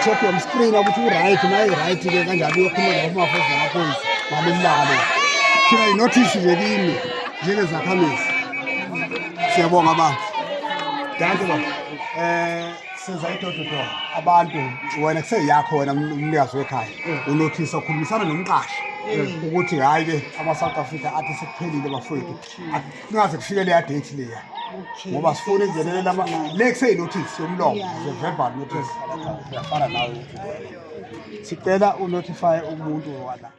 check screen ukuthi u-right nayi-right ke kanjani uyokhuluma nabo kumafoni namaphoyisa ngalemilaga le thina inothisi nje kimi njengezakhamuzi. Siyabonga abantu. Danke baba. Senza idododo abantu wena kuseyakho wena umnikazi wekhaya unothisa ukhulumisana nomqashi ukuthi hayi ke ama-South Africa athi sekuphelile bafowethu kungaze kufike leya date leya ngoba sifuna ingenelela le kuseyinothisi yomlomo ze-verbal notice. Uyafana nawe sicela unotify umuntu wala